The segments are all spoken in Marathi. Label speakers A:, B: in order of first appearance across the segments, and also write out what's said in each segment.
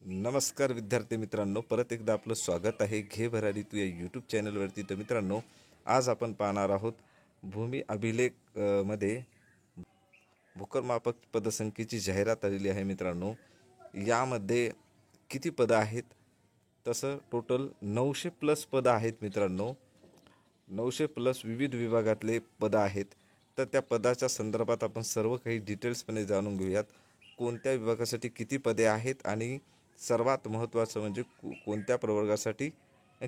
A: नमस्कार विद्यार्थी मित्रांनो, परत एकदा आपलं स्वागत आहे घे भरारी तू या यूट्यूब चॅनलवरती। तर मित्रांनो, आज आपण पाहणार आहोत भूमी अभिलेख मध्ये भूकरमापक पदसंख्येची जाहिरात आलेली आहे। मित्रांनो, यामध्ये किती पदं आहेत? तसं टोटल 900 प्लस पदं आहेत। मित्रांनो, 900 प्लस विविध विभागातले पदं आहेत। तर त्या पदाच्या संदर्भात आपण सर्व काही डिटेल्सपणे जाणून घेऊयात। कोणत्या विभागासाठी किती पदे आहेत आणि सर्वात महत्त्वाचं म्हणजे कोणत्या प्रवर्गासाठी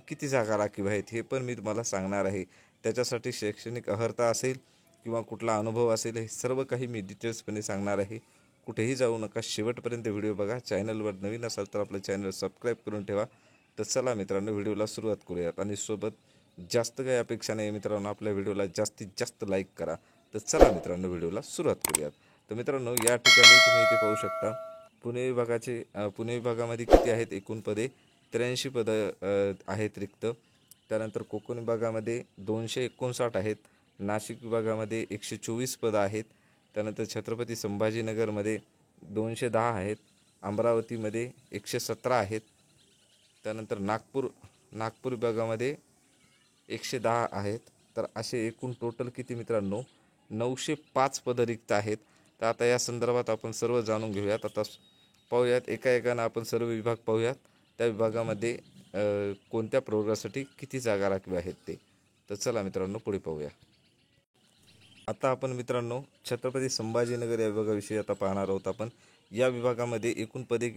A: किती जागा राखीव आहेत हे पण मी तुम्हाला सांगणार आहे। त्याच्यासाठी शैक्षणिक अर्हता असेल किंवा कुठला अनुभव असेल हे सर्व काही मी डिटेल्सपणे सांगणार आहे। कुठेही जाऊ नका, शेवटपर्यंत व्हिडिओ बघा। चॅनलवर नवीन असाल तर आपलं चॅनल सबस्क्राईब करून ठेवा। तर चला मित्रांनो, व्हिडिओला सुरुवात करूयात आणि सोबत जास्त काही अपेक्षा नाही मित्रांनो, आपल्या व्हिडिओला जास्तीत जास्त लाईक करा। तर चला मित्रांनो, व्हिडिओला सुरुवात करूयात। तर मित्रांनो, या ठिकाणी तुम्ही इथे पाहू शकता पुणे विभागामध्ये किती आहेत एकूण पदे? 83 पदं आहेत रिक्त। त्यानंतर कोकण विभागामध्ये 259 आहेत। नाशिक विभागामध्ये 124 पदं आहेत। त्यानंतर छत्रपती संभाजीनगरमध्ये 210 आहेत। अमरावतीमध्ये 117 आहेत। त्यानंतर नागपूर विभागामध्ये 110 आहेत। तर असे एकूण टोटल किती मित्रांनो? 905 पदं रिक्त आहेत। तर आता या संदर्भात आपण सर्व जाणून घेऊयात। आता पाहूयात एकाएकानं आपण सर्व विभाग पाहूयात। त्या विभागामध्ये कोणत्या प्रवर्गासाठी किती जागा राखीव आहेत ते। तर चला मित्रांनो, पुढे पाहूया। आता आपण मित्रांनो छत्रपती संभाजीनगर या विभागाविषयी आता पाहणार आहोत। आपण या विभागामध्ये एकूण पदे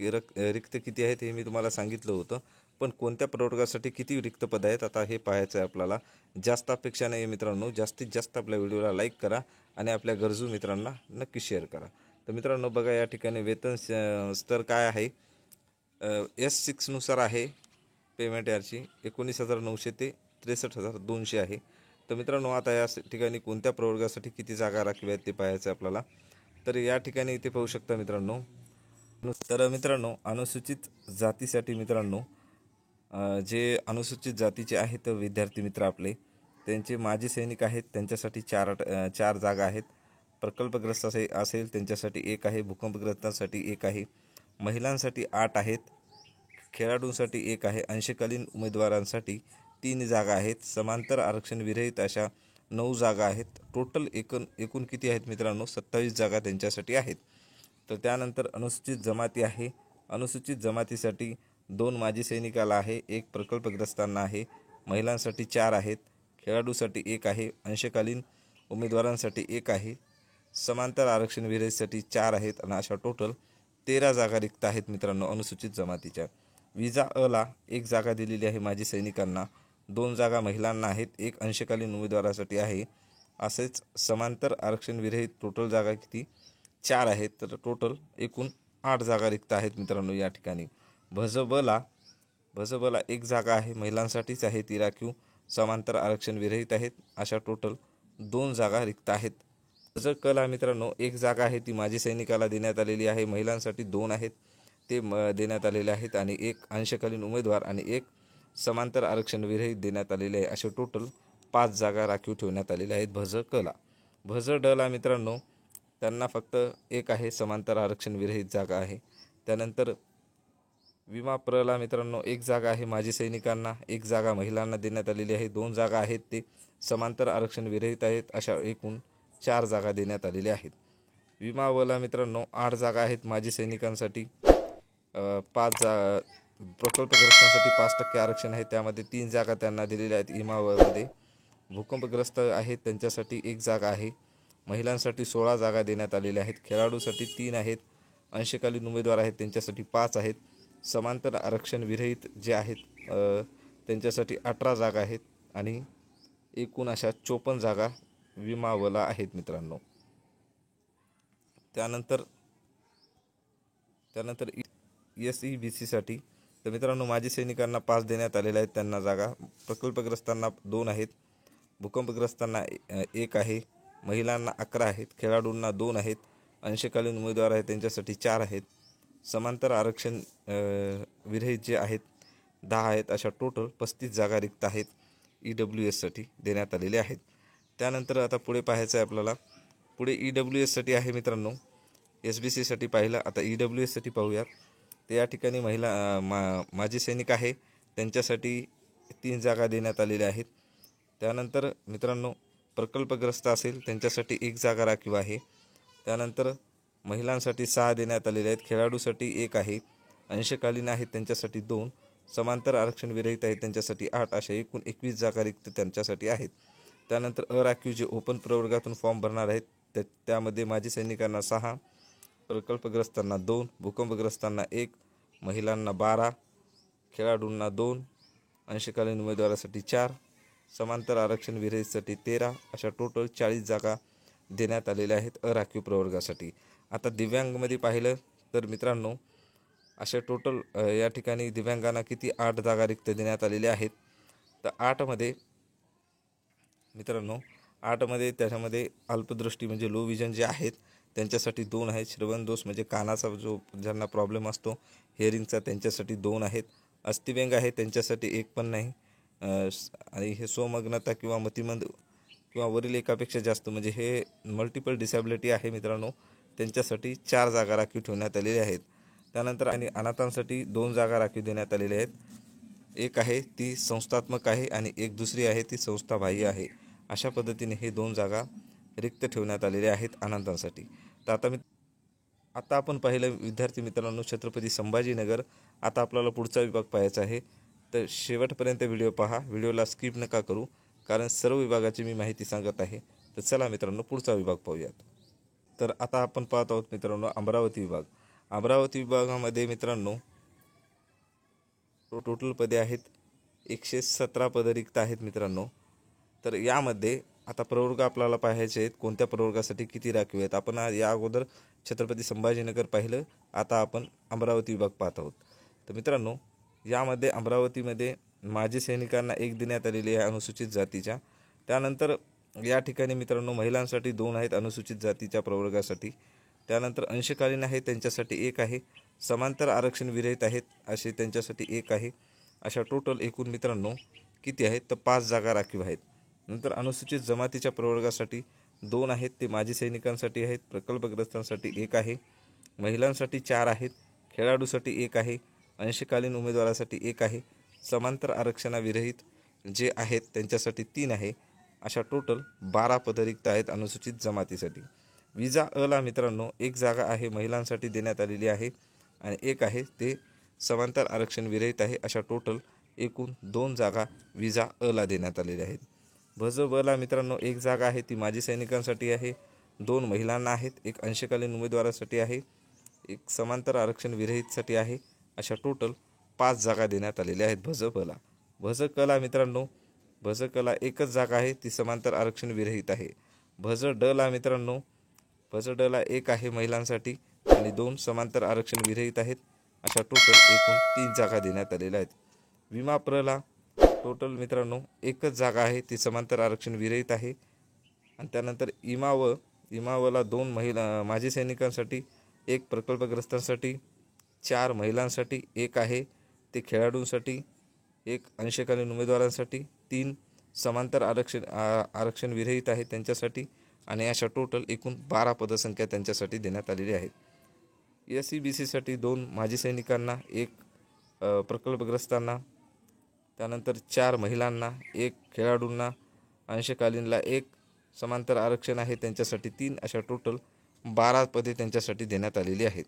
A: रिक्त किती आहेत हे मी तुम्हाला सांगितलं होतं, पण कोणत्या प्रवर्गासाठी किती रिक्त पदं आहेत आता हे पाहायचं आहे आपल्याला। जास्त अपेक्षा नाही मित्रांनो, जास्तीत जास्त आपल्या व्हिडिओला लाईक करा आणि आपल्या गरजू मित्रांना नक्की शेअर करा। तर मित्रांनो बघा, या ठिकाणी वेतन स्तर काय आहे? S6 नुसार आहे पेमेंट याची 19,900 ते 63,200 आहे। तर मित्रांनो, आता या ठिकाणी कोणत्या प्रवर्गासाठी किती जागा राखीव आहेत ते पाहायचं आहे आपल्याला। तर या ठिकाणी इथे पाहू शकता मित्रांनो। तर मित्रांनो, अनुसूचित जातीसाठी मित्रांनो जे अनुसूचित जातीचे आहेत विद्यार्थी मित्र आपले, त्यांचे माजी सैनिक आहेत, त्यांच्यासाठी चार जागा आहेत। प्रकल्पग्रस्त असेल त्यांच्यासाठी 1 आहे। भूकंपग्रस्तांसाठी 1 आहे। महिलांसाठी 8 आहेत। खेळाडूंसाठी 1 आहे। अंशकालीन उमेदवारांसाठी 3 जागा आहेत। समांतर आरक्षण विरहित अशा 9 जागा आहेत। टोटल एकूण किती आहेत मित्रांनो? 27 जागा त्यांच्यासाठी आहेत। तर त्यानंतर अनुसूचित जमाती आहे। अनुसूचित जमातीसाठी 2 माजी सैनिकाला आहे, 1 प्रकल्पग्रस्तांना आहे। महिलांसाठी 4 आहेत। खेळाडूसाठी 1 आहे। अंशकालीन उमेदवारांसाठी 1 आहे। समांतर आरक्षण विरहितसाठी 4 आहेत आणि अशा टोटल 13 जागा रिक्त आहेत मित्रांनो अनुसूचित जमातीच्या। विजा अला 1 जागा दिलेली आहे माजी सैनिकांना, 2 जागा महिलांना आहेत, 1 अंशकालीन उमेदवारासाठी आहे। असेच समांतर आरक्षण विरहित टोटल जागा किती? 4 आहेत। तर टोटल एकूण 8 जागा रिक्त आहेत मित्रांनो या ठिकाणी। भजबला 1 जागा आहे, महिलांसाठीच आहे, ती राखीव समांतर आरक्षण विरहित आहेत। अशा टोटल 2 जागा रिक्त आहेत। भजकला मित्रांनो 1 जागा आहे, ती माजी सैनिकाला देण्यात आलेली आहे, महिलांसाठी 2 आहेत ते देण्यात आलेले आहेत आणि 1 अंशकालीन उमेदवार आणि 1 समांतर आरक्षण विरहित देण्यात आलेले आहे। असे टोटल 5 जागा राखीव ठेवण्यात आलेल्या आहेत भजकला। भजडला मित्रांनो त्यांना फक्त 1 आहे, समांतर आरक्षण विरहित जागा आहे। त्यानंतर विमाप्रला मित्रांनो 1 जागा आहे माजी सैनिकांना, 1 जागा महिलांना देण्यात आलेली आहे, 2 जागा आहेत ते समांतर आरक्षण विरहित आहेत। अशा एकूण 4 जागा देण्यात आलेल्या आहेत। विमावला मित्रांनो 8 जागा आहेत माजी सैनिकांसाठी, 5 प्रकल्पग्रस्तांसाठी 5% आरक्षण आहे, त्यामध्ये 3 जागा त्यांना दिलेल्या आहेत विमामध्ये। भूकंपग्रस्त आहेत त्यांच्यासाठी 1 जागा आहे। महिलांसाठी 16 जागा देण्यात आलेल्या आहेत। खेळाडूसाठी 3 आहेत। अंशकालीन उमेदवार आहेत त्यांच्यासाठी 5 आहेत। समांतर आरक्षण विरहित जे आहेत त्यांच्यासाठी 18 जागा आहेत आणि एकूण अशा 54 जागा विमावला आहेत मित्रांनो। त्यानंतर SEBCसाठी तर मित्रांनो माजी सैनिकांना 5 देण्यात आलेल्या आहेत त्यांना जागा, प्रकल्पग्रस्तांना 2 आहेत, भूकंपग्रस्तांना 1 आहे, महिलांना 11 आहेत, खेळाडूंना 2 आहेत, अंशकालीन उमेदवार आहेत त्यांच्यासाठी 4 आहेत, समांतर आरक्षण विरहित जे आहेत 10 आहेत। अशा टोटल 35 जागा रिक्त आहेत EWSसाठी देण्यात आलेले आहेत। त्यानंतर आता पुढे पाहायचं आहे आपल्याला। पुढे EWSसाठी आहे मित्रांनो, SBCसाठी पाहिलं, आता EWSसाठी पाहूयात। ते या ठिकाणी माजी सैनिक आहे त्यांच्यासाठी 3 जागा देण्यात आलेल्या आहेत। त्यानंतर मित्रांनो प्रकल्पग्रस्त असेल त्यांच्यासाठी 1 जागा राखीव आहे। त्यानंतर महिलांसाठी 6 देण्यात आलेले आहेत, खेळाडूसाठी 1 आहे, अंशकालीन आहेत त्यांच्यासाठी 2, समांतर आरक्षण विरहित आहेत त्यांच्यासाठी 8 अशा एकूण 21 जागा रिक्त त्यांच्यासाठी आहेत। त्यानंतर अराखीव जे ओपन प्रवर्गातून फॉर्म भरणार आहेत त्यामध्ये माजी सैनिकांना 6, प्रकल्पग्रस्तांना 2, भूकंपग्रस्तांना 1, महिलांना 12, खेळाडूंना 2, अंशकालीन उमेदवारासाठी 4, समांतर आरक्षण विरहितसाठी 13 अशा टोटल 40 जागा देण्यात आलेल्या आहेत अराखीव प्रवर्गासाठी। आता दिव्यांगमध्ये पाहिलं तर मित्रांनो अशा टोटल या ठिकाणी दिव्यांगांना किती 8 जागा रिक्त देण्यात आलेल्या आहेत। तर 8मध्ये मित्रांनो 8मध्ये त्याच्यामध्ये अल्पदृष्टी म्हणजे लो विजन जे आहेत त्यांच्यासाठी 2 आहेत, श्रवणदोष म्हणजे कानाचा जो ज्यांना प्रॉब्लेम असतो हिअरिंगचा त्यांच्यासाठी 2 आहेत, अस्थिव्यंग आहे त्यांच्यासाठी 1 पण नाही, आणि हे स्वमग्नता किंवा मतिमंद किंवा वरील एकापेक्षा जास्त म्हणजे हे मल्टिपल डिसॅबिलिटी आहे मित्रांनो त्यांच्यासाठी 4 जागा राखीव ठेवण्यात आलेल्या आहेत। त्यानंतर आणि अनाथांसाठी 2 जागा राखीव देण्यात आलेल्या आहेत, एक आहे ती संस्थात्मक आहे आणि एक दुसरी आहे ती संस्थाबाह्य आहे। अशा पद्धतीने हे 2 जागा रिक्त ठेवण्यात आलेल्या आहेत अनाथांसाठी। तर आता आपण पाहिलं विद्यार्थी मित्रांनो छत्रपती संभाजीनगर। आता आपल्याला पुढचा विभाग पाहायचा आहे, तर शेवटपर्यंत व्हिडिओ पहा, व्हिडिओला स्किप नका करू कारण सर्व विभागाची मी माहिती सांगत आहे। तर चला मित्रांनो पुढचा विभाग पाहूयात। तर आता आपण पाहत आहोत मित्रांनो अमरावती विभाग। अमरावती विभागामध्ये मित्रांनो टोटल पदे आहेत 117 पदे रिक्त आहेत मित्रांनो। तर यामध्ये आता प्रवर्ग आपल्याला पाहायचे आहेत, कोणत्या प्रवर्गासाठी किती राखीव आहेत। आपण या अगोदर छत्रपती संभाजीनगर पाहिलं, आता आपण अमरावती विभाग पाहत आहोत। तर मित्रांनो यामध्ये अमरावतीमध्ये माजी सैनिकांना 1 देण्यात आलेली आहे अनुसूचित जातीच्या। त्यानंतर या ठिकाणी मित्रांनो महिलांसाठी 2 आहेत अनुसूचित जातीच्या प्रवर्गासाठी। त्यानंतर अंशकालीन आहे त्यांच्यासाठी 1 आहे, समांतर आरक्षण विरहित आहेत असे त्यांच्यासाठी 1 आहे। अशा टोटल एकूण मित्रांनो किती आहेत तर 5 जागा राखीव आहेत। नंतर अनुसूचित जमातीच्या प्रवर्गासाठी 2 आहेत, ते माजी सैनिकांसाठी आहेत, प्रकल्पग्रस्तांसाठी 1 आहे, महिलांसाठी 4 आहेत, खेळाडूसाठी 1 आहे, अंशकालीन उमेदवारासाठी 1 आहे, समांतर आरक्षणाविरहित जे आहेत त्यांच्यासाठी 3 आहे। अशा टोटल 12 पदे रिक्त आहेत अनुसूचित जमातीसाठी। विजा अला मित्रांनो 1 जागा आहे महिलांसाठी देण्यात आलेली आहे आणि 1 आहे ते समांतर आरक्षण विरहित आहे। अशा टोटल एकूण 2 जागा विजा अला देण्यात आलेल्या आहेत। भज बला मित्रांनो 1 जागा आहे ती माजी सैनिकांसाठी आहे, 2 महिलांना आहेत, 1 अंशकालीन उमेदवारासाठी आहे, 1 समांतर आरक्षण विरहितसाठी आहे। अशा टोटल 5 जागा देण्यात आलेल्या आहेत भज बला। भज कला मित्रांनो भज कला 1च जागा आहे ती समांतर आरक्षण विरहित आहे। भज डला मित्रांनो भज डला 1 आहे महिलांसाठी आणि 2 समांतर आरक्षण विरहित आहेत। अशा टोटल एकूण 3 जागा देण्यात आलेल्या आहेत। विमा प्रला टोटल मित्रांनो 1च जागा आहे ती समांतर आरक्षण विरहित आहे। आणि त्यानंतर इमावला 2 माजी सैनिकांसाठी, 1 प्रकल्पग्रस्तांसाठी, 4 महिलांसाठी, 1 आहे ते खेळाडूंसाठी, 1 अंशकालीन उमेदवारांसाठी, 3 समांतर आरक्षण विरहित आहे त्यांच्यासाठी आणि अशा टोटल एकूण 12 पदसंख्या त्यांच्यासाठी देण्यात आलेली आहेत। SEBCसाठी 2 माजी सैनिकांना, 1 प्रकल्पग्रस्तांना, त्यानंतर 4 महिलांना, 1 खेळाडूंना, अंशकालीनला 1 समांतर आरक्षण आहे त्यांच्यासाठी 3 अशा टोटल 12 पदे त्यांच्यासाठी देण्यात आलेली आहेत।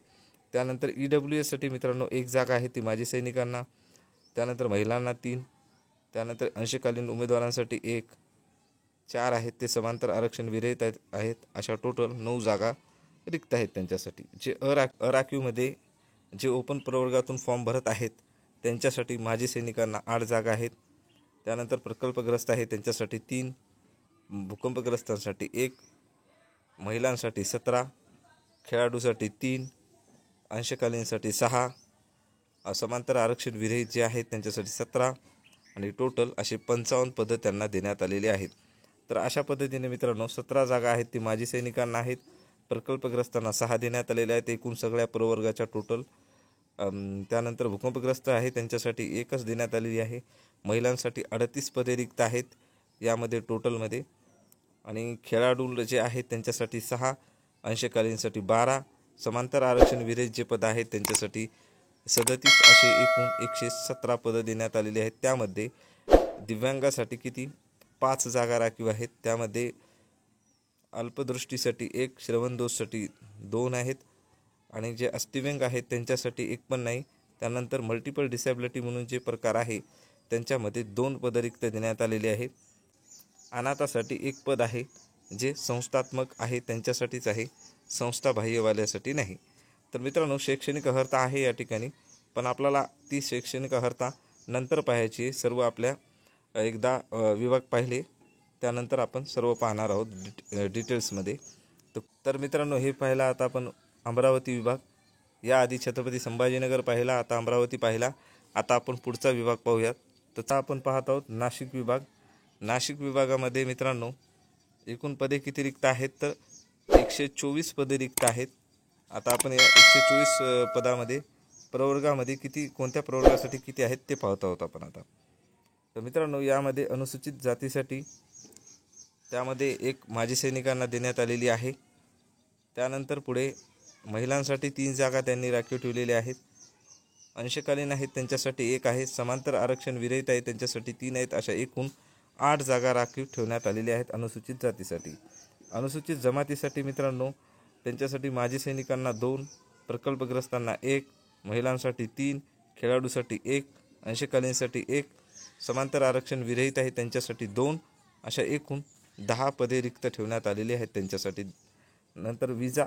A: त्यानंतर EWSसाठी मित्रांनो 1 जागा आहे ती माजी सैनिकांना, त्यानंतर महिलांना 3, त्यानंतर अंशकालीन उमेदवारांसाठी 1, 4 आहेत ते समांतर आरक्षण विरहित आहेत। अशा टोटल 9 जागा रिक्त आहेत त्यांच्यासाठी। जे अराखीवमध्ये जे ओपन प्रवर्गातून फॉर्म भरत आहेत त्यांच्यासाठी माजी सैनिकांना 8 जागा आहेत, त्यानंतर प्रकल्पग्रस्त आहे त्यांच्यासाठी 3, भूकंपग्रस्तांसाठी 1, महिलांसाठी 17, खेळाडूसाठी 3, अंशकालीनसाठी 6, समांतर आरक्षण विरहित जे आहेत त्यांच्यासाठी 17 आणि टोटल असे 55 पदं त्यांना देण्यात आलेली आहेत। तर अशा पद्धतीने मित्रांनो 17 जागा आहेत ती माजी सैनिकांना आहेत, प्रकल्पग्रस्तांना 6 देण्यात आलेल्या आहेत एकूण सगळ्या प्रवर्गाच्या टोटल। त्यानंतर भूकंपग्रस्त आहे त्यांच्यासाठी 1च देण्यात आलेली आहे, महिलांसाठी 38 पदे रिक्त आहेत यामध्ये टोटलमध्ये, आणि खेळाडू जे आहेत त्यांच्यासाठी 6, अंशकालीनसाठी 12, समांतर आरक्षण विरहित जे पद आहेत त्यांच्यासाठी 37 असे एकूण 117 पदं देण्यात आलेली आहेत। त्यामध्ये दिव्यांगासाठी किती 5 जागा राखीव आहेत। त्यामध्ये अल्पदृष्टीसाठी 1, श्रवणदोषसाठी 2 आहेत आणि जे अस्थिव्यंग आहेत त्यांच्यासाठी 1 पण नाही। त्यानंतर मल्टिपल डिसेबिलिटी म्हणून जे प्रकार आहे त्यांच्यामध्ये 2 पदं रिक्त देण्यात आलेली आहेत। अनाथासाठी 1 पद आहे जे संस्थात्मक आहे त्यांच्यासाठीच आहे, संस्था बाह्यवाल्यासाठी नाही। तर मित्रांनो शैक्षणिक अर्हता आहे या ठिकाणी, पण आपल्याला ती शैक्षणिक अर्हता नंतर पाहायची आहे। सर्व आपल्या एकदा विभाग पाहिले त्यानंतर आपण सर्व पाहणार आहोत डिटेल्समध्ये। तर मित्रांनो हे पाहिला आता आपण अमरावती विभाग, याआधी छत्रपती संभाजीनगर पाहिला, आता अमरावती पाहिला। आता आपण पुढचा विभाग पाहूयात। तर आपण पाहत आहोत नाशिक विभाग। नाशिक विभागामध्ये मित्रांनो एकूण पदे किती रिक्त आहेत तर 124 पदे रिक्त आहेत। आता आपण या 124 पदामध्ये प्रवर्गामध्ये किती कोणत्या प्रवर्गासाठी किती आहेत ते पाहत आहोत आपण आता। तर मित्रांनो यामध्ये अनुसूचित जातीसाठी त्यामध्ये 1 माजी सैनिकांना देण्यात आलेली आहे। त्यानंतर पुढे महिलांसाठी 3 जागा त्यांनी राखीव ठेवलेल्या आहेत। अंशकालीन आहेत त्यांच्यासाठी 1 आहे, समांतर आरक्षण विरहित आहे त्यांच्यासाठी 3 आहेत। अशा एकूण 8 जागा राखीव ठेवण्यात आलेल्या आहेत अनुसूचित जातीसाठी। अनुसूचित जमातीसाठी मित्रांनो त्यांच्यासाठी माजी सैनिकांना 2, प्रकल्पग्रस्तांना 1, महिलांसाठी 3, खेळाडूसाठी 1, अंशकालीनसाठी 1, समांतर आरक्षण विरहित आहे त्यांच्यासाठी 2, अशा एकूण 10 पदे रिक्त ठेवण्यात आलेली आहेत त्यांच्यासाठी। नंतर विजा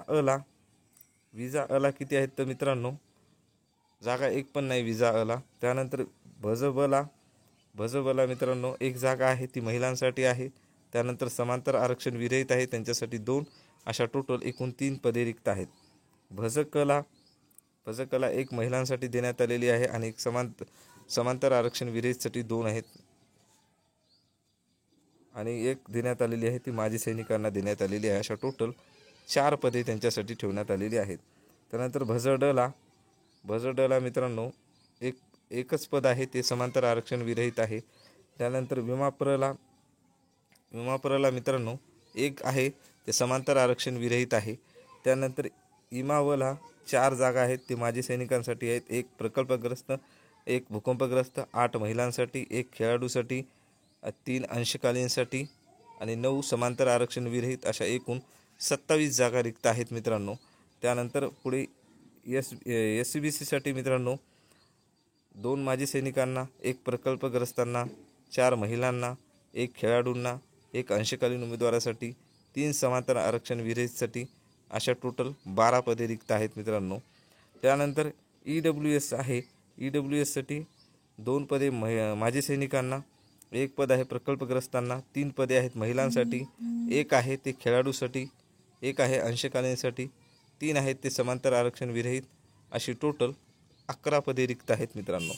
A: अला किती आहेत तर मित्रांनो जागा 1 पण नाही विजा अला। त्यानंतर भजबला मित्रांनो 1 जागा आहे, ती महिलांसाठी आहे। त्यानंतर समांतर आरक्षण विरहित आहे त्यांच्यासाठी 2, अशा टोटल एकूण 3 पदे रिक्त आहेत। भजकला 1 महिलांसाठी देण्यात आलेली आहे आणि एक समांतर आरक्षण विरहितसाठी 2 आहेत आणि 1 देण्यात आलेली आहे, ती माजी सैनिकांना देण्यात आलेली आहे। अशा टोटल 4 पदे त्यांच्यासाठी ठेवण्यात आलेली आहेत। त्यानंतर भजडला मित्रांनो एकच पद आहे, ते समांतर आरक्षण विरहित आहे। त्यानंतर विमाप्रला मित्रांनो 1 आहे, ते समांतर आरक्षण विरहित आहे। त्यानंतर इमावला 4 जागा आहेत, ते माजी सैनिकांसाठी आहेत, 1 प्रकल्पग्रस्त, 1 भूकंपग्रस्त, 8 महिलांसाठी, 1 खेळाडूसाठी, 3 अंशकालीनसाठी आणि 9 समांतर आरक्षण विरहित, अशा एकूण 27 जागा रिक्त आहेत मित्रांनो। त्यानंतर पुढे SCBCसाठी मित्रांनो 2 माजी सैनिकांना, 1 प्रकल्पग्रस्तांना, 4 महिलांना, 1 खेळाडूंना, 1 अंशकालीन उमेदवारासाठी, 3 समांतर आरक्षण विरहितसाठी, अशा टोटल 12 पदे रिक्त आहेत मित्रांनो। त्यानंतर EWS आहे, EWSसाठी 2 पदे माजी सैनिकांना, 1 पद आहे प्रकल्पग्रस्तांना, 3 पदे आहेत महिलांसाठी, 1 आहे ते खेळाडूसाठी, 1 आहे अंशकालीनसाठी, 3 आहेत ते समांतर आरक्षण विरहित, अशी टोटल 11 पदे रिक्त आहेत मित्रांनो।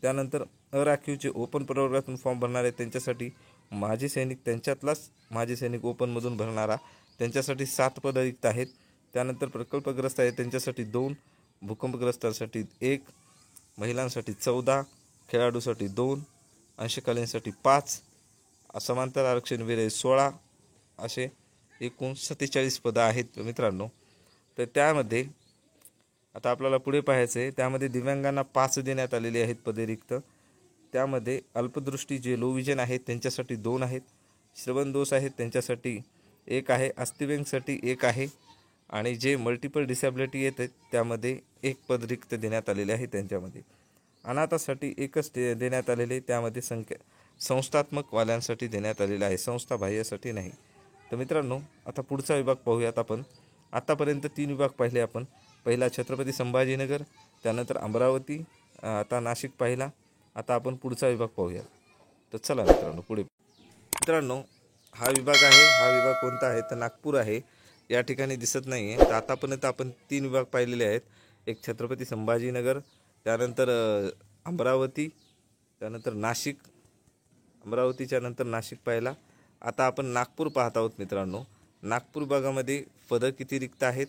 A: त्यानंतर अराखीवचे ओपन प्रवर्गातून फॉर्म भरणारे त्यांच्यासाठी माजी सैनिक, त्यांच्यातलाच माजी सैनिक ओपनमधून भरणारा त्यांच्यासाठी 7 पदं रिक्त आहेत। त्यानंतर प्रकल्पग्रस्त आहे त्यांच्यासाठी 2, भूकंपग्रस्तांसाठी 1, महिलांसाठी 14, खेळाडूसाठी 2, अंशकालीनसाठी 5, समांतर आरक्षण विरहित 16, असे एकूण 47 पदं आहेत मित्रांनो। तर त्यामध्ये आता आपल्याला पुढे पाहायचं आहे, त्यामध्ये दिव्यांगांना 5 देण्यात आलेली आहेत पदे रिक्त। त्यामध्ये अल्पदृष्टी जे लो विजन आहेत त्यांच्यासाठी 2 आहेत, श्रवणदोष आहेत त्यांच्यासाठी 1 आहे, अस्थिव्यंगसाठी 1 आहे आणि जे मल्टिपल डिसेबिलिटी येते त्यामध्ये 1 पद रिक्त देण्यात आलेले आहे त्यांच्यामध्ये। अनाथासाठी 1च देण्यात आलेले, त्यामध्ये संस्थात्मक वाल्यांसाठी देण्यात आलेलं आहे, संस्था बाह्यसाठी नाही। तर मित्रांनो आता पुढचा विभाग पाहूयात आपण। आतापर्यंत 3 विभाग पाहिले आपण, पहिला छत्रपती संभाजीनगर, त्यानंतर अमरावती, आता नाशिक पाहिला। आता आपण पुढचा विभाग पाहूया। तर चला मित्रांनो पुढे। मित्रांनो हा विभाग आहे, हा विभाग कोणता आहे तर नागपूर आहे, या ठिकाणी दिसत नाही आहे। तर आतापर्यंत आपण 3 विभाग पाहिलेले आहेत, एक छत्रपती संभाजीनगर, त्यानंतर अमरावती, त्यानंतर नाशिक, अमरावतीच्या नंतर नाशिक पाहिला। आता आपण नागपूर पाहत आहोत मित्रांनो। नागपूर विभागामध्ये पदं किती रिक्त आहेत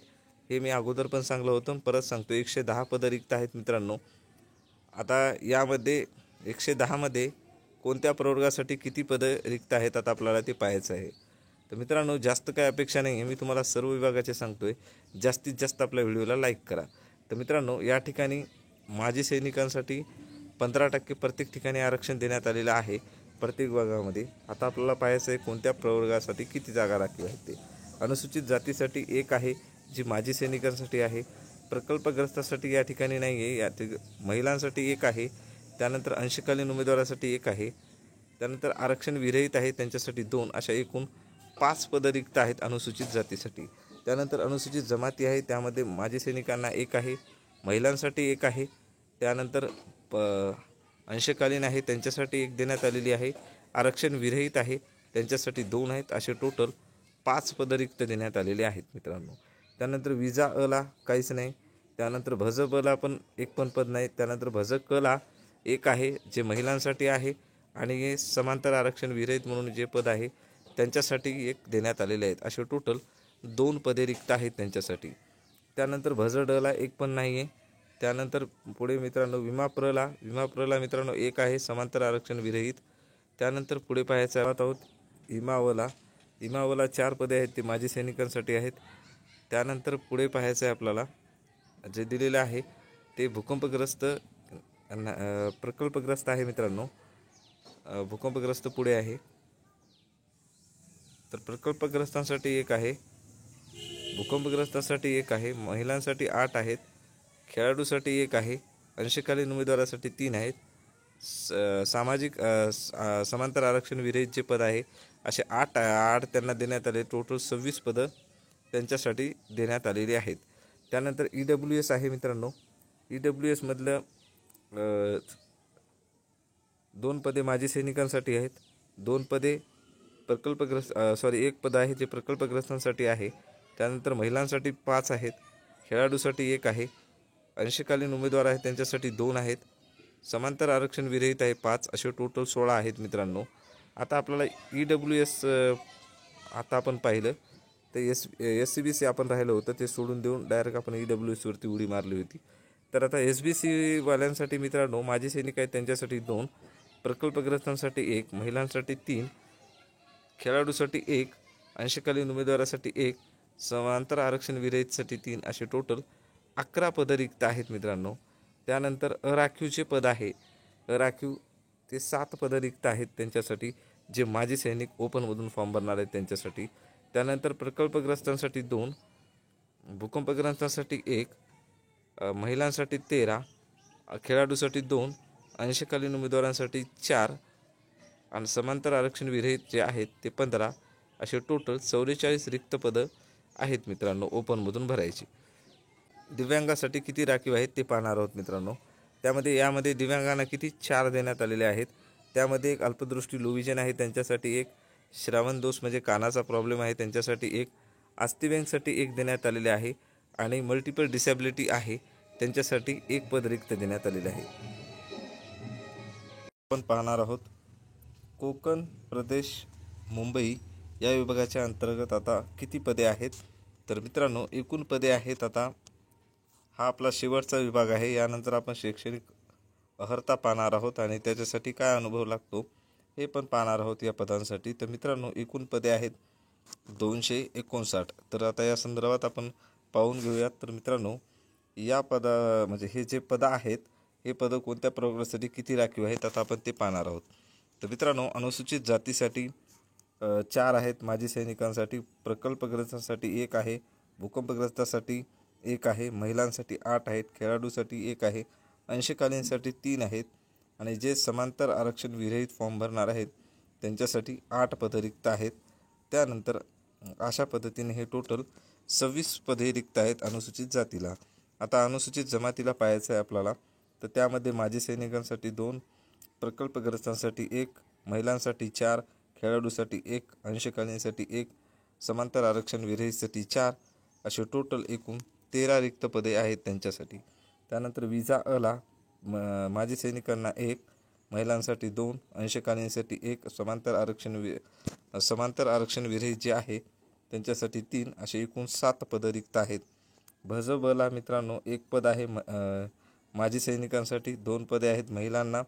A: हे मी अगोदर पण सांगितलं होतं, परत सांगतो, 110 पदं रिक्त आहेत मित्रांनो। आता यामध्ये 110 मध्ये कोणत्या प्रवर्गासाठी किती पदं रिक्त आहेत आता आपल्याला ते पाहायचं आहे। तर मित्रांनो जास्त काय अपेक्षा नाही आहे, मी तुम्हाला सर्व विभागाचे सांगतोय, जास्तीत जास्त आपल्या व्हिडिओला लाईक करा। तर मित्रांनो या ठिकाणी माजी सैनिकांसाठी 15% प्रत्येक ठिकाणी आरक्षण देण्यात आलेलं आहे प्रत्येक विभागामध्ये। आता आपल्याला पाहायचं आहे कोणत्या प्रवर्गासाठी किती जागा राखीव आहेत ते। अनुसूचित जातीसाठी एक आहे जी माजी सैनिकांसाठी आहे। प्रकल्पग्रस्तासाठी या ठिकाणी नाही आहे, या महिलांसाठी एक आहे। त्यानंतर अंशकालीन उमेदवारासाठी एक आहे। त्यानंतर आरक्षण विरहित आहे त्यांच्यासाठी 2, अशा एकूण 5 पदं रिक्त आहेत अनुसूचित जातीसाठी। त्यानंतर अनुसूचित जमाती आहे, त्यामध्ये माजी सैनिकांना एक आहे, महिलांसाठी एक आहे। त्यानंतर अंशकालीन आहे त्यांच्यासाठी एक देण्यात आलेली आहे। आरक्षण विरहित आहे त्यांच्यासाठी 2 आहेत, असे टोटल 5 पदं रिक्त देण्यात आलेले आहेत मित्रांनो। त्यानंतर विजा अला काहीच नाही। त्यानंतर भज बला पण एक पण पद नाही। त्यानंतर भज कला एक आहे जे महिलांसाठी आहे, आणि समांतर आरक्षण विरहित म्हणून जे पद आहे त्यांच्यासाठी एक देण्यात आलेले आहेत, असे टोटल 2 पदे रिक्त आहेत त्यांच्यासाठी। त्यानंतर भज डला एक पण नाही आहे। त्यानंतर पुढे मित्रांनो विमाप्रला मित्रांनो एक आहे, समांतर आरक्षण विरहित। त्यानंतर पुढे पाहायचं आहोत इमावला 4 पदे आहेत, ते माजी सैनिकांसाठी आहेत। त्यानंतर पुढे पाहायचं आहे आपल्याला जे दिलेलं आहे ते भूकंपग्रस्त प्रकल्पग्रस्त आहे मित्रांनो। भूकंपग्रस्त पुढे आहे, तर प्रकल्पग्रस्तांसाठी एक आहे, भूकंपग्रस्तांसाठी एक आहे, महिलांसाठी 8 आहेत, खेळाडूसाठी एक आहे, अंशकालीन उमेदवारासाठी 3 आहेत, सामाजिक समांतर आरक्षण विरहित जे पद आहे असे 8 त्यांना देण्यात आले। टोटल 26 पदं त्यांच्यासाठी देण्यात आलेली आहेत। त्यानंतर EWS आहे मित्रांनो। EWS मधलं 2 पदे माजी सैनिकांसाठी आहेत, 2 पदे एक पद आहे जे प्रकल्पग्रस्तांसाठी आहे। त्यानंतर महिलांसाठी 5 आहेत, खेळाडूसाठी एक आहे, अंशकालीन उमेदवार आहेत त्यांच्यासाठी 2 आहेत, समांतर आरक्षण विरहित आहे 5, असे टोटल 16 आहेत मित्रांनो। आता आपल्याला EWS आता आपण पाहिलं तर SCBC आपण राहिलं होतं, ते सोडून देऊन डायरेक्ट आपण EWS वरती उडी मारली होती। तर आता SBC वाल्यांसाठी मित्रांनो माजी सैनिक आहेत त्यांच्यासाठी 2, प्रकल्पग्रस्तांसाठी 1, महिलांसाठी 3, खेळाडूसाठी 1, अंशकालीन उमेदवारासाठी 1, समांतर आरक्षण विरहितसाठी 3, असे टोटल 11 पदं रिक्त आहेत मित्रांनो। त्यानंतर अराखीवचे पद आहे, अराखीव ते 7 पदं रिक्त आहेत त्यांच्यासाठी, जे माजी सैनिक ओपनमधून फॉर्म भरणार आहेत त्यांच्यासाठी। त्यानंतर प्रकल्पग्रस्तांसाठी 2, भूकंपग्रस्तांसाठी 1, महिलांसाठी 13, खेळाडूसाठी 2, अंशकालीन उमेदवारांसाठी 4, आणि समांतर आरक्षण विरहित जे आहेत ते 15, असे टोटल 44 रिक्त पदं आहेत मित्रांनो ओपनमधून भरायची। दिव्यांगासाठी किती राखीव आहेत ते पाहणार आहोत मित्रांनो। यामध्ये दिव्यांगांना किती 4 देण्यात आलेले आहेत। त्यामध्ये एक अल्पदृष्टी लो विजन आहे त्यांच्यासाठी 1, श्रवण दोष म्हणजे कानाचा प्रॉब्लेम आहे त्यांच्यासाठी 1, अस्थिव्यंगसाठी 1 देण्यात आलेले आहे, आणि मल्टिपल डिसॅबिलिटी आहे त्यांच्यासाठी 1 पद रिक्त देण्यात आलेले आहे। आपण पाहणार आहोत कोकण प्रदेश मुंबई या विभागाच्या अंतर्गत आता किती पदे आहेत। तर मित्रांनो एकूण पदे आहेत, आता हा आपला शेवटचा विभाग आहे, यानंतर आपण शैक्षणिक अर्हता पाहणार आहोत आणि त्याच्यासाठी काय अनुभव लागतो हे पण पाहणार आहोत या पदांसाठी। तर मित्रांनो एकूण पदे आहेत 259। तर आता या संदर्भात आपण पाहून घेऊयात। तर मित्रांनो या म्हणजे हे जे पदं आहेत हे पदं कोणत्या प्रवर्गासाठी किती राखीव आहेत आता आपण ते पाहणार आहोत। तर मित्रांनो अनुसूचित जातीसाठी 4 आहेत, माजी सैनिकांसाठी, प्रकल्पग्रस्तांसाठी 1 आहे, भूकंपग्रस्तांसाठी 1 आहे, महिलांसाठी 8 आहेत, खेळाडूसाठी 1 आहे, अंशकालीनसाठी 3 आहेत, आणि जे समांतर आरक्षण विरहित फॉर्म भरणार आहेत त्यांच्यासाठी 8 पदं रिक्त आहेत। त्यानंतर अशा पद्धतीने हे टोटल 26 पदे रिक्त आहेत अनुसूचित जातीला। आता अनुसूचित जमातीला पाहायचं आहे आपल्याला, तर त्यामध्ये माजी सैनिकांसाठी 2, प्रकल्पग्रस्तांसाठी 1, महिलांसाठी 4, खेळाडूसाठी 1, अंशकालीनसाठी 1, समांतर आरक्षण विरहितसाठी 4, असे टोटल एकूण 13 रिक्त पदे आहेत त्यांच्यासाठी। त्यानंतर विजा अला माजी सैनिकांना 1, महिलांसाठी 2, अंशकालीनसाठी 1, समांतर आरक्षण विरहित जे आहे त्यांच्यासाठी 3, असे एकूण 7 पदं रिक्त आहेत। भजबला मित्रांनो 1 पद आहे माजी सैनिकांसाठी, 2 पदे आहेत महिलांना,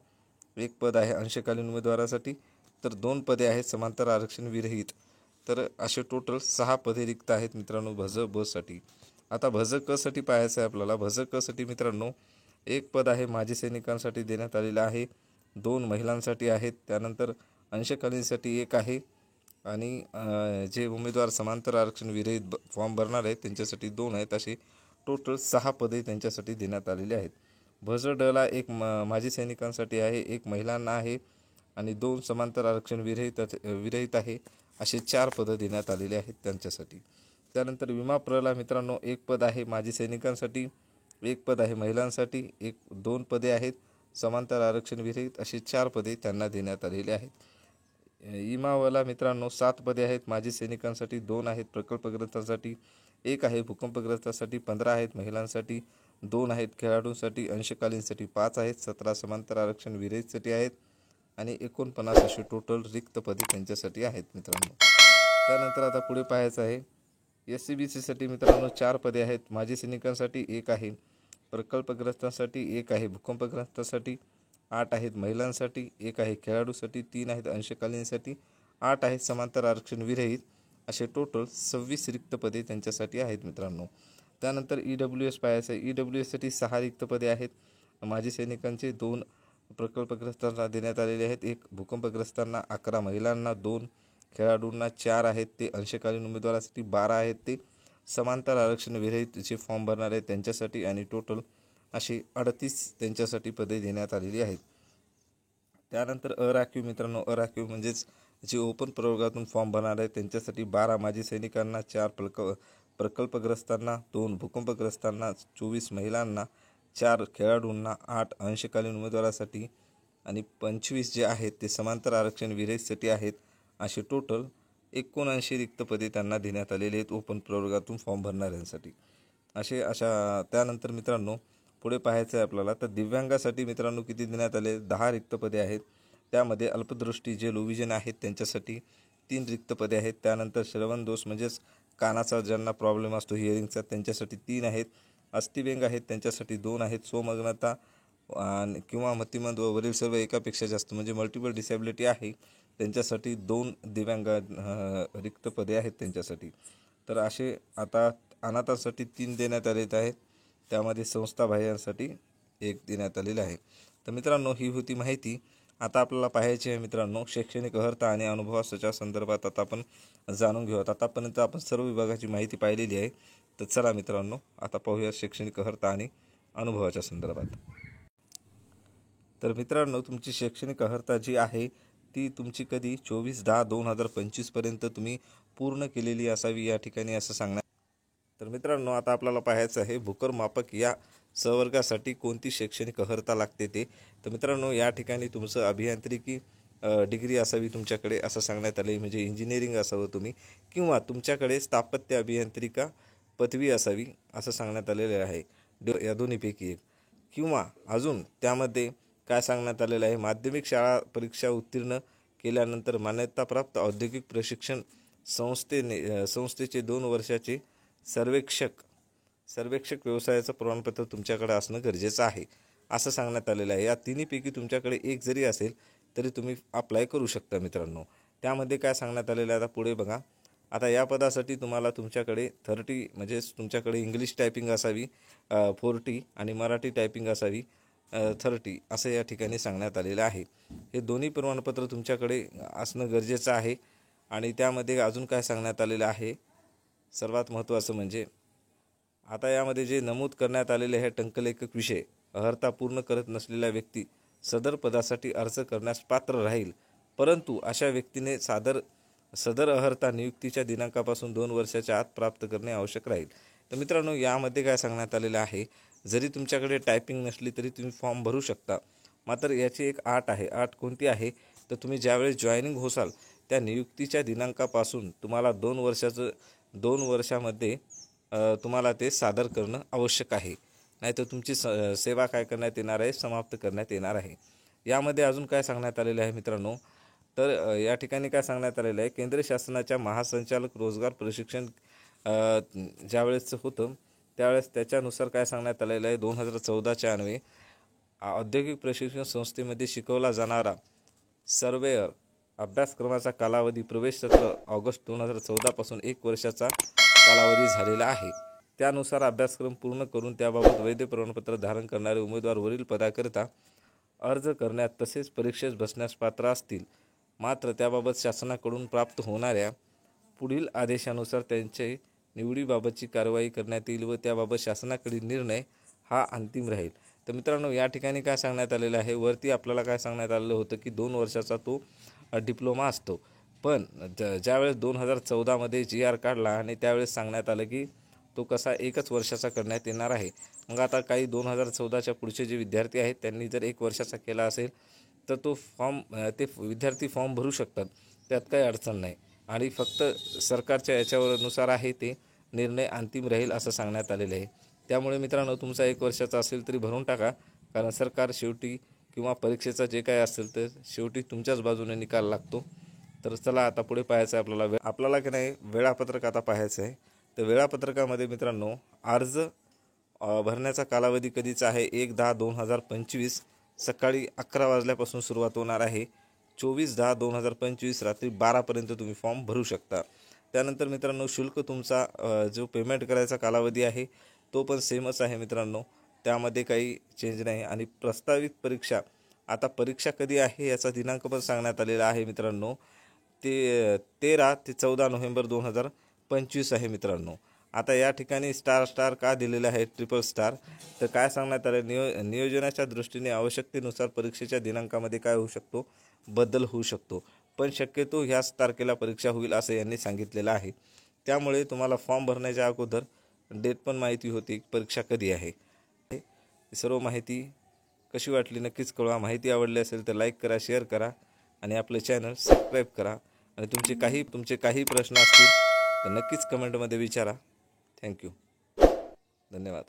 A: 1 पद आहे अंशकालीन उमेदवारासाठी, तर 2 पदे आहेत समांतर आरक्षण विरहित। तर असे टोटल 6 पदे रिक्त आहेत मित्रांनो भज ब साठी। आता भज क साठी पाहायचं आहे आपल्याला। भज क साठी मित्रांनो एक पद आहे माजी सैनिकांसाठी देण्यात आलेलं आहे, 2 महिलांसाठी आहेत, त्यानंतर अंशकालीनसाठी एक आहे आणि जे उमेदवार समांतर आरक्षण विरहित फॉर्म भरणार आहेत त्यांच्यासाठी 2 आहेत. अशी टोटल 6 पदे त्यांच्यासाठी देण्यात आलेली आहेत. भज डला एक माजी सैनिकांसाठी आहे, 1 महिलांना आहे आणि 2 समांतर आरक्षण विरहित आहे. असे 4 पदं देण्यात आलेले आहेत त्यांच्यासाठी. त्यानंतर विमा प्रला मित्रांनो 1 पद आहे माजी सैनिकांसाठी, 1 पद आहे महिलांसाठी, 2 पदे आहेत समांतर आरक्षण विरहित, अशी 4 पदे त्यांना देण्यात आलेली आहेत. इमावाला मित्रांनो 7 पदे आहेत माजी सैनिकांसाठी, 2 आहेत प्रकल्पग्रस्तांसाठी, 1 आहे भूकंपग्रस्तांसाठी, 15 आहेत महिलांसाठी, 2 आहेत खेळाडूंसाठी, अंशकालीनसाठी 5 आहेत, 17 समांतर आरक्षण विरहितसाठी आहेत आणि 49 अशी टोटल रिक्त पदे त्यांच्यासाठी आहेत मित्रांनो. त्यानंतर आता पुढे पाहायचं आहे SCBCसाठी मित्रांनो 4 पदे आहेत. माजी सैनिकांसाठी 1 आहे, प्रकल्पग्रस्तांसाठी 1 आहे, भूकंपग्रस्तांसाठी 8 आहेत, महिलांसाठी 1 आहे, खेळाडूसाठी 3 आहेत, अंशकालीनसाठी 8 आहेत, समांतर आरक्षण विरहित, असे टोटल 26 रिक्त पदे त्यांच्यासाठी आहेत मित्रांनो. त्यानंतर EWS पाहायचं आहे. EWSसाठी 6 रिक्त पदे आहेत. माजी सैनिकांचे 2 प्रकल्पग्रस्तांना देण्यात आलेले आहेत, 1 भूकंपग्रस्तांना, 11 महिलांना, 2 खेळाडूंना 4 आहेत ते, अंशकालीन उमेदवारासाठी 12 आहेत ते, समांतर आरक्षण विरहित जे फॉर्म भरणार आहेत त्यांच्यासाठी आणि टोटल अशी 38 त्यांच्यासाठी पदे देण्यात आलेली आहेत. त्यानंतर अराखीव मित्रांनो, अराखीव म्हणजेच जे ओपन प्रवर्गातून फॉर्म भरणार आहेत त्यांच्यासाठी 12 माजी सैनिकांना, 4 प्रकल्पग्रस्तांना, 2 भूकंपग्रस्तांना, 24 महिलांना, 4 खेळाडूंना, 8 अंशकालीन उमेदवारासाठी आणि 25 जे आहेत ते समांतर आरक्षण विरहितसाठी आहेत. असे टोटल 79 रिक्त पदे त्यांना देण्यात आलेले आहेत ओपन प्रवर्गातून फॉर्म भरणाऱ्यांसाठी. त्यानंतर मित्रांनो पुढे पाहायचं आहे आपल्याला, तर दिव्यांगासाठी मित्रांनो किती देण्यात आले? 10 रिक्त पदे आहेत. त्यामध्ये अल्पदृष्टी जे लो विजन आहेत त्यांच्यासाठी 3 रिक्त पदे आहेत. त्यानंतर श्रवण दोष म्हणजेच कानाचा ज्यांना प्रॉब्लेम असतो हिअरिंगचा त्यांच्यासाठी 3 आहेत. अस्थिव्यंग आहेत त्यांच्यासाठी 2 आहेत. स्वमग्नता किंवा मतिमंद वरील सर्व एकापेक्षा जास्त म्हणजे मल्टिपल डिसेबिलिटी आहे त्यांच्यासाठी 2 दिव्यांग रिक्त पदे आहेत त्यांच्यासाठी. तर असे आता अनाथांसाठी 3 देण्यात आलेत आहेत. त्यामध्ये संस्थाबाह्यांसाठी 1 देण्यात आलेलं आहे. तर मित्रांनो ही होती माहिती. आता आपल्याला पाहायची आहे मित्रांनो शैक्षणिक अर्हता आणि अनुभवाच्या संदर्भात आता आपण जाणून घेऊयात. आतापर्यंत आपण सर्व विभागाची माहिती पाहिलेली आहे. तर चला मित्रांनो आता पाहूया शैक्षणिक अर्हता आणि अनुभवाच्या संदर्भात. तर मित्रांनो तुमची शैक्षणिक अर्हता जी आहे ती तुमची कधी 24/10/2025 पर्यंत तुम्ही पूर्ण केलेली असावी या ठिकाणी असं सांगण्यात. तर मित्रांनो आता आपल्याला पाहायचं आहे भूकर मापक या संवर्गासाठी कोणती शैक्षणिक अर्हता लागते ते. तर मित्रांनो या ठिकाणी तुमचं अभियांत्रिकी डिग्री असावी तुमच्याकडे असं सांगण्यात आले, म्हणजे इंजिनिअरिंग असावं तुम्ही, किंवा तुमच्याकडे स्थापत्य अभियांत्रिका पदवी असावी असं सांगण्यात आलेलं आहे. या दोन्हीपैकी एक, किंवा अजून त्यामध्ये काय सांगण्यात आलेलं आहे, माध्यमिक शाळा परीक्षा उत्तीर्ण केल्यानंतर मान्यताप्राप्त औद्योगिक प्रशिक्षण संस्थेचे 2 वर्षाचे सर्वेक्षक व्यवसायाचं प्रमाणपत्र तुमच्याकडे असणं गरजेचं आहे असं सांगण्यात आलेलं आहे. या तिन्हीपैकी तुमच्याकडे एक जरी असेल तरी तुम्ही अप्लाय करू शकता मित्रांनो. त्यामध्ये काय सांगण्यात आलेलं आहे आता पुढे बघा. आता या पदासाठी तुम्हाला तुमच्याकडे 30 म्हणजेच तुमच्याकडे इंग्लिश टायपिंग असावी 40 आणि मराठी टायपिंग असावी 30 असं या ठिकाणी सांगण्यात आलेलं आहे. हे दोन्ही प्रमाणपत्र तुमच्याकडे असणं गरजेचं आहे. आणि त्यामध्ये अजून काय सांगण्यात आलेलं आहे, सर्वात महत्त्वाचं म्हणजे आता यामध्ये जे नमूद करण्यात आलेले आहे टंकलेखक विषय अर्हता पूर्ण करत नसलेल्या व्यक्ती सदर पदासाठी अर्ज करण्यास पात्र राहील, परंतु अशा व्यक्तीने सदर अर्हता नियुक्तीच्या दिनांकापासून 2 वर्षाच्या आत प्राप्त करणे आवश्यक राहील. तर मित्रांनो यामध्ये काय सांगण्यात आलेलं आहे, जरी तुमच्याकडे टायपिंग नसली तरी तुम्ही फॉर्म भरू शकता. मात्र याची एक अट आहे. अट कोणती आहे, तर तुम्ही ज्यावेळेस जॉईनिंग होसाल त्या नियुक्तीच्या दिनांकापासून तुम्हाला 2 वर्षामध्ये तुम्हाला ते सादर करणं आवश्यक आहे, नाहीतर तुमची सेवा काय करण्यात येणार आहे, समाप्त करण्यात येणार आहे. यामध्ये अजून काय सांगण्यात आलेलं आहे मित्रांनो, तर या ठिकाणी काय सांगण्यात आलेलं आहे, केंद्र शासनाच्या महासंचालक रोजगार प्रशिक्षण ज्यावेळेस होतं त्यावेळेस त्याच्यानुसार काय सांगण्यात आलेलं आहे, 2014च्या अन्वये औद्योगिक प्रशिक्षण संस्थेमध्ये शिकवला जाणारा सर्वेअर अभ्यासक्रमाचा कालावधी प्रवेश सत्र ऑगस्ट 2014 पासून 1 वर्षाचा कालावधी झालेला आहे. त्यानुसार अभ्यासक्रम पूर्ण करून त्याबाबत वैध प्रमाणपत्र धारण करणारे उमेदवार वरील पदाकरिता अर्ज करण्यात तसेच परीक्षेस बसण्यास पात्र असतील. मात्र त्याबाबत शासनाकडून प्राप्त होणाऱ्या पुढील आदेशानुसार त्यांचे निवडीबाबतची कारवाई करण्यात येईल व त्याबाबत शासनाकडील निर्णय हा अंतिम राहील. तर मित्रांनो, या ठिकाणी काय सांगण्यात आलेलं आहे, वरती आपल्याला काय सांगण्यात आलेलं होतं की 2 वर्षाचा तो डिप्लोमा असतो. पण ज्यावेळेस 2014मध्ये GR काढला आणि त्यावेळेस सांगण्यात आलं की तो कसा 1 वर्षाचा करण्यात येणार आहे. मग आता काही 2014च्या पुढचे जे विद्यार्थी आहेत त्यांनी जर 1 वर्षाचा केला असेल तर तो ते विद्यार्थी फॉर्म भरू शकतात, त्यात काही अडचण नाही. आणि फक्त सरकारच्या याच्यानुसार आहे ते निर्णय अंतिम राहील असं सांगण्यात आलेलं आहे. त्यामुळे मित्रांनो, तुमचा 1 वर्षाचा असेल तरी भरून टाका, कारण सरकार शेवटी किंवा परीक्षेचा जे काय असेल तर शेवटी तुमच्याच बाजूने निकाल लागतो. तर चला आता पुढे पाहायचं आहे आपल्याला की नाही वेळापत्रक आता पाहायचं आहे. तर वेळापत्रकामध्ये मित्रांनो, अर्ज भरण्याचा कालावधी कधीचा आहे 1/10/2025 सकाळी 11 वाजल्यापासून सुरुवात होणार आहे. 24/10/2025 रात्री 12पर्यंत तुम्ही फॉर्म भरू शकता. त्यानंतर मित्रांनो, शुल्क तुमचा जो पेमेंट करायचा कालावधी आहे तो पण सेमच आहे मित्रांनो, त्यामध्ये काही चेंज नाही. आणि प्रस्तावित परीक्षा, आता परीक्षा कधी आहे याचा दिनांक पण सांगण्यात आलेला आहे मित्रांनो, ते 13 ते 14 नोव्हेंबर 2025 आहे मित्रांनो. आता या ठिकाणी स्टार का दिलेलं आहे, ट्रिपल स्टार, तर काय सांगण्यात आलं, नियोजनाच्या दृष्टीने आवश्यकतेनुसार परीक्षेच्या दिनांकामध्ये काय होऊ शकतो, बदल होऊ शकतो, पण शक्यतो ह्याच तारखेला परीक्षा होईल असं यांनी सांगितलेलं आहे. त्यामुळे तुम्हाला फॉर्म भरण्याच्या अगोदर डेट पण माहिती होती परीक्षा कधी आहे. सर्व माहिती कशी वाटली नक्कीच कळवा. माहिती आवडली असेल तर लाईक करा, शेअर करा आणि आपले चॅनल सबस्क्राईब करा. आणि तुमचे काही प्रश्न असतील तर नक्कीच कमेंटमध्ये विचारा. थँक्यू, धन्यवाद.